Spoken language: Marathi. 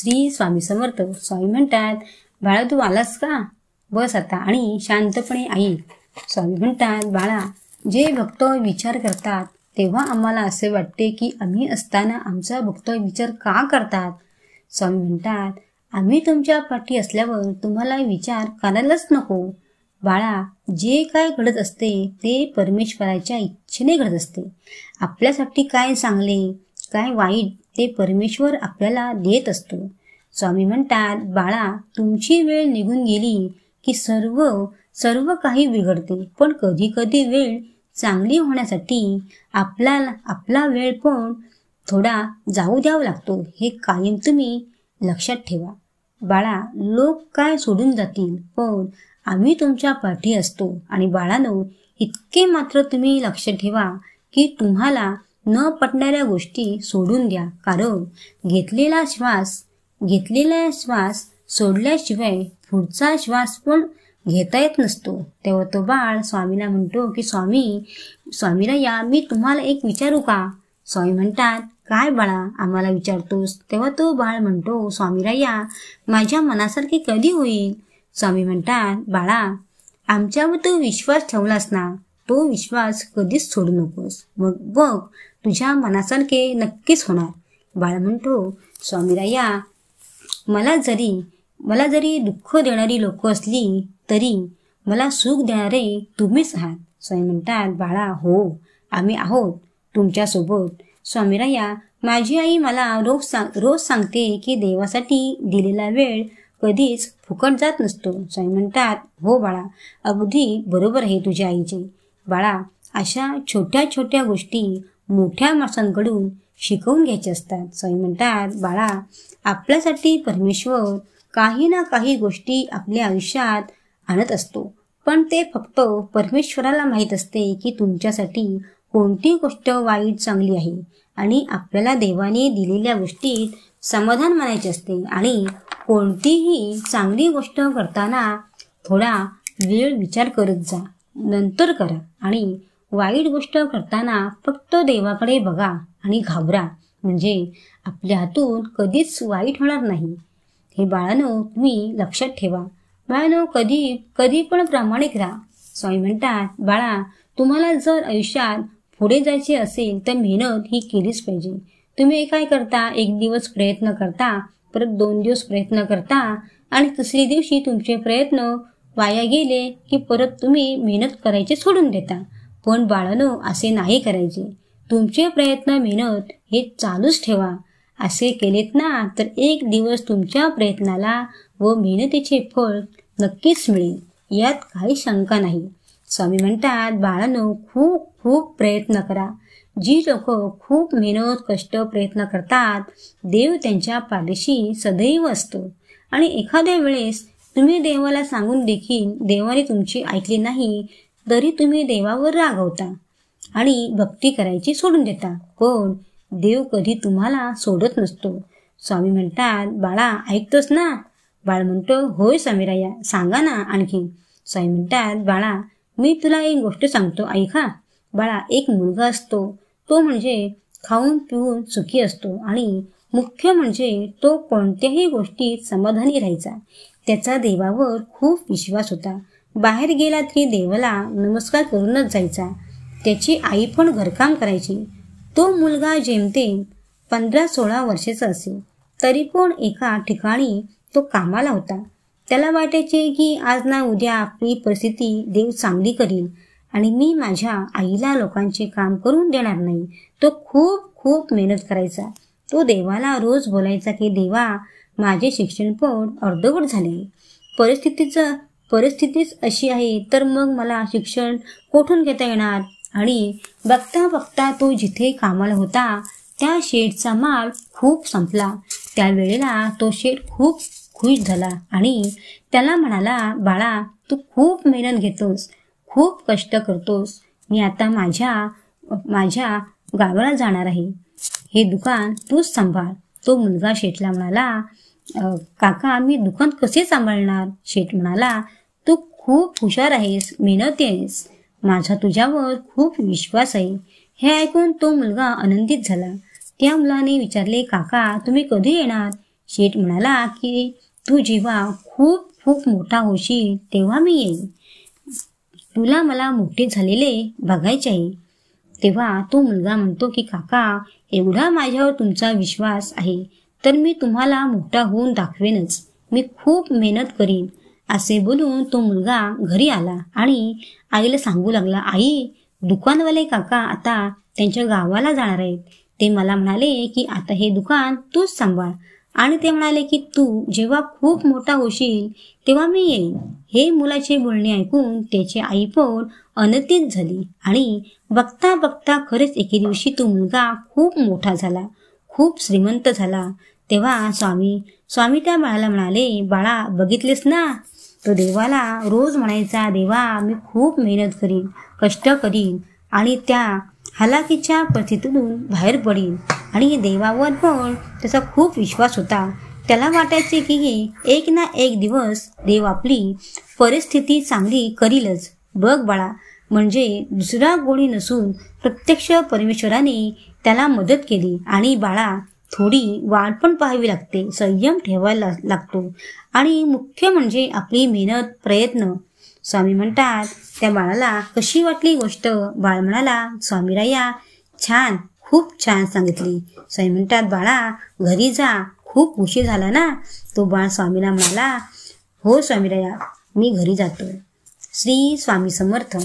श्री स्वामी समर्थ. स्वामी म्हणतात, बाळा तू आलास का? बस आता आणि शांतपणे ऐक. स्वामी म्हणतात, बाळा जे भक्त विचार करतात तेव्हा आम्हाला असे वाटते की आम्ही असताना आमचा भक्त विचार का करतात. स्वामी म्हणतात, आम्ही तुमच्या पाठी असल्यावर तुम्हाला विचार करायलाच नको. बाळा जे काय घडत असते ते परमेश्वराच्या इच्छेने घडत असते. आपल्यासाठी काय चांगले काय वाईट ते परमेश्वर आपल्याला देत असतो. स्वामी म्हणतात, बाळा तुमची वेळ निघून गेली की सर्व काही बिघडते. पण कधी कधी वेळ चांगली होण्यासाठी आपला वेळ पण थोडा जाऊ द्यावा लागतो. हे कायम तुम्ही लक्षात ठेवा. बाळा लोक काय सोडून जातील पण आम्ही तुमच्या पाठी असतो. आणि बाळांनो इतके मात्र तुम्ही लक्षात ठेवा की तुम्हाला न पटणाऱ्या गोष्टी सोडून द्या. कारण घेतलेला श्वास सोडल्याशिवाय पुढचा श्वास पण घेता येत नसतो. तेव्हा तो बाळ स्वामीला म्हणतो की स्वामीराया मी तुम्हाला एक विचारू का? स्वामी म्हणतात, काय बाळा आम्हाला विचारतोस? तेव्हा तो बाळ म्हणतो, स्वामीराया माझ्या मनासारखे कधी होईल? स्वामी म्हणतात, बाळा आमच्यावर तू विश्वास ठेवलास ना, तो विश्वास कधीच सोडू नकोस. मग बघ तुझ्या मनासारखे नक्कीच होणार. बाळ म्हणतो, स्वामीराया मला जरी दुःख देणारी लोक असली तरी मला सुख देणारे तुम्हीच आहात. स्वामी म्हणतात, बाळा हो आम्ही आहोत तुमच्यासोबत. स्वामीराया माझी आई मला रोज सांगते की देवासाठी दिलेला वेळ कधीच फुकट जात नसतो. स्वामी म्हणतात, हो बाळा अगदी बरोबर आहे तुझ्या आईचे. बाळा अशा छोट्या छोट्या गोष्टी मोठ्या माणसांकडून शिकवून घ्यायच्या असतात. स्वामी म्हणतात, बाळा आपल्यासाठी परमेश्वर काही ना काही गोष्टी आपल्या आयुष्यात आणत असतो. पण ते फक्त परमेश्वराला माहीत असते की तुमच्यासाठी कोणती गोष्ट वाईट चांगली आहे. आणि आपल्याला देवाने दिलेल्या गोष्टीत समाधान मानायचे असते. आणि कोणतीही चांगली गोष्ट करताना थोडा वेळ विचार करत जा, नंतर करा. आणि वाईट गोष्ट करताना फक्त देवाकडे बघा आणि घाबरा, म्हणजे आपल्या हातून कधीच वाईट होणार नाही. हे बाळांनो तुम्ही लक्षात ठेवा. बाळांनो कधी पण प्रामाणिक राहा. स्वामी म्हणतात, बाळा तुम्हाला जर आयुष्यात पुढे जायचे असेल तर मेहनत ही केलीच पाहिजे. तुम्ही काय करता, एक दिवस प्रयत्न करता, परत 2 दिवस प्रयत्न करता आणि तिसऱ्या दिवशी तुमचे प्रयत्न वाया गेले की परत तुम्ही मेहनत करायचे सोडून देता. पण बाळांनो असे नाही करायचे. तुमचे प्रयत्न मेहनत हे चालूच ठेवा. असे केलेत ना तर एक दिवस तुमच्या प्रयत्नाला व मेहनतीचे फळ नक्कीच मिळेल, यात काही शंका नाही. स्वामी म्हणतात, बाळांनो खूप खूप प्रयत्न करा. जी लोक खूप मेहनत कष्ट प्रयत्न करतात देव त्यांच्या पाठीशी सदैव असतो. आणि एखाद्या वेळेस तुम्ही देवाला सांगून देखील देवाने तुमची ऐकली नाही तरी तुम्ही देवावर रागवता आणि भक्ती करायची सोडून देता. पण देव कधी तुम्हाला सोडत नसतो. स्वामी म्हणतात, बाळा ऐकतोस ना? बाळ म्हणतो, होय स्वामीराया सांगा ना आणखी. स्वामी म्हणतात, बाळा मी तुला एक गोष्ट सांगतो ऐका. बाळा एक मुलगा असतो तो म्हणजे खाऊन पिऊन सुखी असतो आणि मुख्य म्हणजे तो कोणत्याही गोष्टीत समाधानी राहायचा. त्याचा देवावर खूप विश्वास होता. बाहेर गेला तरी देवाला नमस्कार करूनच जायचा. त्याची आई पण घरकाम करायची. तो मुलगा जेमतेम 15-16 वर्षाचा असेल तरी पण एका ठिकाणी तो कामाला होता. त्याला वाटायचे की आज ना उद्या आपली परिस्थिती देव चांगली करील आणि मी माझ्या आईला लोकांचे काम करून देणार नाही. तो खूप खूप मेहनत करायचा. तो देवाला रोज बोलायचा की देवा माझे शिक्षण पण अर्धवट झाले. परिस्थितीच अशी आहे तर मग मला शिक्षण कोठून घेता येणार. आणि बघता बघता तो जिथे कामाला होता त्या शेडचा माल खूप संपला. त्यावेळेला तो शेड खूप खुश झाला आणि त्याला म्हणाला, बाळा तू खूप मेहनत घेतोस, खूप कष्ट करतोस. मी आता माझ्या गावाला जाणार आहे. हे दुकान तूच सांभाळ. तो मुलगा शेठला म्हणाला, काका मी दुकान कसे सांभाळणार? शेठ म्हणाला, तू खूप हुशार आहेस, मेहनती आहेस, माझा तुझ्यावर खूप विश्वास आहे. हे ऐकून तो मुलगा आनंदित झाला. त्या मुलाने विचारले, काका तुम्ही कधी येणार? शेठ म्हणाला की तू जेव्हा खूप खूप मोठा होशील तेव्हा मी येईन. तुला मला मोठे झालेले बघायचे आहे. तेव्हा तो मुलगा म्हणतो की काका, एवढा माझ्यावर तुमचा विश्वास आहे तर मी तुम्हाला मोठा होऊन दाखवेनच. मी खूप मेहनत करीन. असे बोलून तो मुलगा घरी आला आणि आईला सांगू लागला, आई, दुकानवाले काका आता त्यांच्या गावाला जाणार आहेत. ते मला म्हणाले की आता हे दुकान तूच सांभाळ आणि ते म्हणाले की तू जेव्हा खूप मोठा होशील तेव्हा मी येईन. हे मुलाचे बोलणे ऐकून त्याची आई पण अनतीत झाली आणि बघता बघता खरेच एके दिवशी तो मुलगा खूप मोठा झाला, खूप श्रीमंत झाला. तेव्हा स्वामी त्या बाळाला म्हणाले, बाळा, बघितलेस ना, तो देवाला रोज म्हणायचा, देवा, मी खूप मेहनत करीन, कष्ट करीन आणि त्या हलाखीच्या परिस्थितीतून बाहेर पडीन. आणि देवावर पण त्याचा खूप विश्वास होता. त्याला वाटायचे की एक ना एक दिवस देव आपली परिस्थिती चांगली करीलच. बघ बाळा, म्हणजे दुसरा कोणी नसून प्रत्यक्ष परमेश्वराने त्याला मदत केली. आणि बाळा, थोडी वाट पण पाहावी लागते, संयम ठेवायला लागतो आणि मुख्य म्हणजे आपली मेहनत, प्रयत्न. स्वामी म्हणतात त्या बाळाला कशी वाटली गोष्ट. बाळ म्हणाला, स्वामीराया, छान, खूप छान सांगितली. स्वामी म्हणतात, बाळा, घरी जा, खूप उशीर झाला ना. तो बाळ स्वामीला म्हणाला, हो स्वामीराया, मी घरी जातो. श्री स्वामी समर्थ.